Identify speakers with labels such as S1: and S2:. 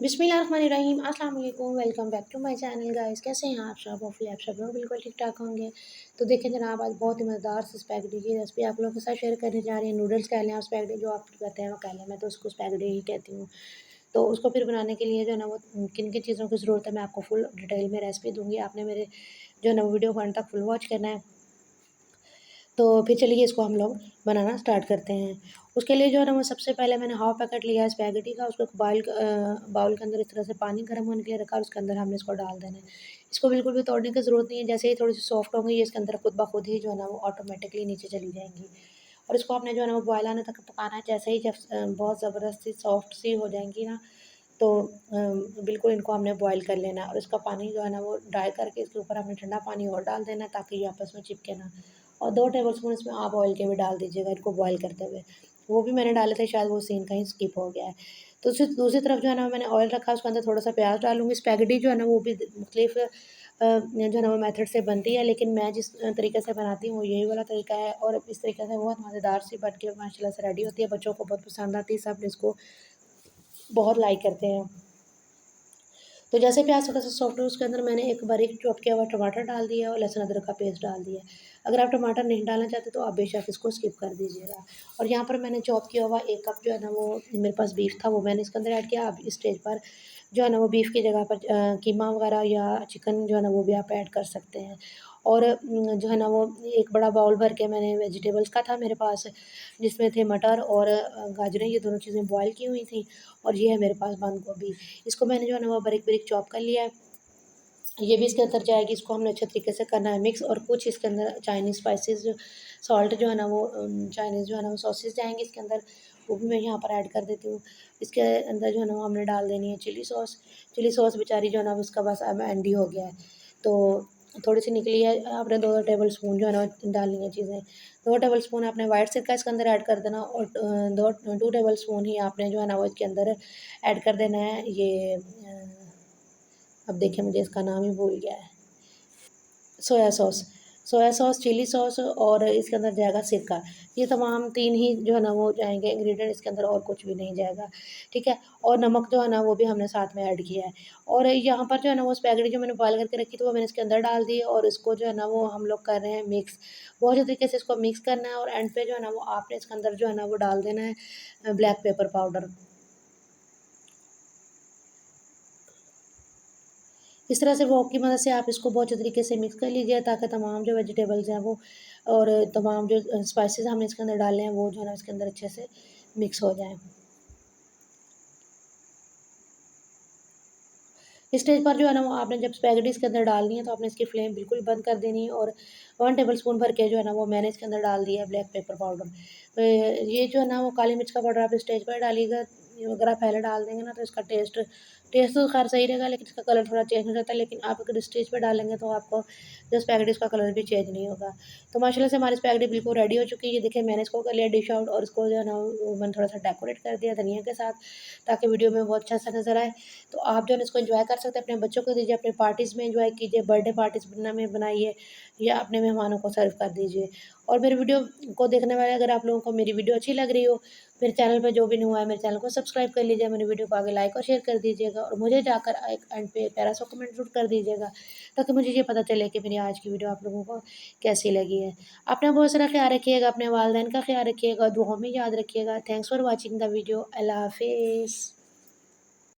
S1: बिस्मिल्लाहिर्रहमानिर्रहीम अस्सलाम वालेकुम। Welcome back to my channel guys. कैसे हैं आप सब? होपफुली आप सब लोग बिल्कुल ठीक ठाक होंगे। तो देखें जनाब, आज बहुत ही मज़ेदार सी स्पैगेटी की रेसिपी आप लोगों के साथ शेयर करने जा रही हैं। नूडल्स कह लें आप, स्पैगेटी जो आप कहते हैं वो कह लें, मैं तो उसको स्पैगेटी ही कहती हूँ। तो उसको फिर बनाने के लिए जो है ना वो किन किन चीज़ों की ज़रूरत है मैं आपको फुल डिटेल में रेसिपी दूँगी। आपने मेरे जो है ना वो वीडियो को अंत तक फुल वॉच करना है। तो फिर चलिए इसको हम लोग बनाना स्टार्ट करते हैं। उसके लिए जो है ना वो सबसे पहले मैंने हाफ़ पैकेट लिया है स्पैगेटी का। उसको बाउल के अंदर इस तरह से पानी गर्म होने के लिए रखा और उसके अंदर हमने इसको डाल देना है। इसको बिल्कुल भी तोड़ने की ज़रूरत नहीं है। जैसे ही थोड़ी-सी सॉफ्ट होंगी, ये इसके अंदर खुद ब खुद ही जो है ना वो ऑटोमेटिकली नीचे चली जाएँगी। और इसको आपने जो है ना वो बॉयल आने तक पकाना है। जैसे ही जब बहुत ज़बरदस्त सी सॉफ्ट सी हो जाएँगी ना, तो बिल्कुल इनको हमने बॉयल कर लेना है और इसका पानी जो है ना वो ड्राई करके इसके ऊपर हमने ठंडा पानी और डाल देना है ताकि ये आपस में चिपके ना। और 2 टेबलस्पून इसमें आप ऑयल के भी डाल दीजिएगा इनको बॉयल करते हुए। वो भी मैंने डाले थे, शायद वो सीन कहीं स्किप हो गया है। तो उसी दूसरी तरफ जो है ना मैंने ऑयल रखा, उसके अंदर थोड़ा-सा प्याज़ डालूँगी। स्पैगेटी जो है ना वो भी मुख्तलिफ़ जो है ना वो मेथड से बनती है, लेकिन मैं जिस तरीके से बनाती हूँ वो यही वाला तरीका है और इस तरीके से बहुत मज़ेदार सी बन के माशाल्लाह से रेडी होती है। बच्चों को बहुत पसंद आती है, सब इसको बहुत लाइक करते हैं। तो जैसे प्याज़ थोड़ा-सा सॉफ्ट हो, उसके अंदर मैंने एक बारीक चॉप किया हुआ टमाटर डाल दिया और लहसुन अदरक का पेस्ट डाल दिया। अगर आप टमाटर नहीं डालना चाहते तो आप बेशक इसको स्किप कर दीजिएगा। और यहाँ पर मैंने चॉप किया हुआ 1 कप जो है ना वो मेरे पास बीफ था, वो मैंने इसके अंदर ऐड किया। आप इस स्टेज पर जो है ना वो बीफ की जगह पर कीमा वगैरह या चिकन जो है ना वो भी आप ऐड कर सकते हैं। और जो है ना वो एक बड़ा बाउल भर के मैंने वेजिटेबल्स का था मेरे पास, जिसमें थे मटर और गाजरें, ये दोनों चीज़ें बॉयल की हुई थी। और ये है मेरे पास बंद गोभी। इसको मैंने जो है ना वो बारीक-बारीक चॉप कर लिया है। ये भी इसके अंदर जाएगी, इसको हमने अच्छे तरीके से करना है मिक्स। और कुछ इसके अंदर चाइनीज़ स्पाइसेस, सॉल्ट जो है ना वो चाइनीज़ जो है ना वो सॉसेस जाएँगे इसके अंदर, वो भी मैं यहाँ पर ऐड कर देती हूँ। इसके अंदर जो है ना वो हमने डाल देनी है चिली सॉस। चिली सॉस बेचारी जो है ना अब उसका बस अब एंड ही हो गया है। तो थोड़ी-सी निकली है, आपने 2 टेबल स्पून जो है ना डालनी है चीज़ें। 2 टेबल स्पून आपने व्हाइट सिरका इसके अंदर ऐड कर देना और 2 टेबल स्पून ही आपने जो है ना वो इसके अंदर ऐड कर देना है ये अब देखिए मुझे इसका नाम ही भूल गया है। Soya sauce. Soya sauce, chilli sauce और इसके अंदर जाएगा सिरका। ये तमाम 3 ही जो है ना वो जाएँगे इंग्रीडिएंट इसके अंदर, और कुछ भी नहीं जाएगा, ठीक है? और नमक जो है ना वो भी हमने साथ में ऐड किया है। और यहाँ पर जो है ना वो स्पैगेटी जो मैंने बॉयल करके रखी थी वो मैंने इसके अंदर डाल दी और इसको जो है ना वो हम लोग कर रहे हैं मिक्स। बहुत अच्छे तरीके से इसको मिक्स करना है और एंड पे जो है ना वो आपने इसके अंदर जो है ना वो डाल देना है ब्लैक पेपर पाउडर। इस तरह से वॉक की मदद से आप इसको बहुत अच्छे तरीके से मिक्स कर लीजिए ताकि तमाम जो वेजिटेबल्स हैं वो और तमाम जो स्पाइसेस हमने इसके अंदर डाले हैं वो जो है ना इसके अंदर अच्छे से मिक्स हो जाएँ। इस स्टेज पर जो है ना वो आपने जब स्पैगेटी इसके अंदर डालनी है तो आपने इसकी फ्लेम बिल्कुल बंद कर देनी है और 1 टेबलस्पून भर के जो है ना वो मैंने इसके अंदर डाल दिया है ब्लैक पेपर पाउडर। ये जो है ना वो काली मिर्च का पाउडर आप इस स्टेज पर डालिएगा। अगर आप पहले डाल देंगे ना तो इसका टेस्ट टेस्ट तो ख़ैर सही रहेगा, लेकिन इसका कलर थोड़ा चेंज हो जाता है। लेकिन आप अगर इस स्टेज पे डालेंगे तो आपको जो स्पैगेटी उसका कलर भी चेंज नहीं होगा। तो माशाल्लाह से हमारी स्पैगेटी बिल्कुल रेडी हो चुकी है। ये देखिए मैंने इसको कर लिया डिश आउट और इसको जो है ना वो मैंने थोड़ा-सा डेकोरेट कर दिया धनिया के साथ ताकि वीडियो में बहुत अच्छा-सा नज़र आए। तो आप जो है इसको एंजॉय कर सकते हैं, अपने बच्चों को दीजिए, अपने पार्टीज़ में एंजॉय कीजिए, बर्थडे पार्टीज़ में बनाइए या अपने मेहमानों को सर्व कर दीजिए। और मेरे वीडियो को देखने वाले अगर आप लोगों को मेरी वीडियो अच्छी लग रही हो, मेरे चैनल पे जो भी न्यू है मेरे चैनल को सब्सक्राइब कर लीजिए, मेरे वीडियो को आगे लाइक और शेयर कर दीजिएगा और मुझे जाकर एक एंड पे प्यारा सा कमेंट ज़रूर कर दीजिएगा ताकि मुझे ये पता चले कि मेरी आज की वीडियो आप लोगों को कैसी लगी है। अपना बहुत सारा ख्याल रखिएगा, अपने वालिदैन का ख्याल रखिएगा, दुआओं में याद रखिएगा। Thanks for watching the video. Allah हाफ़िज़।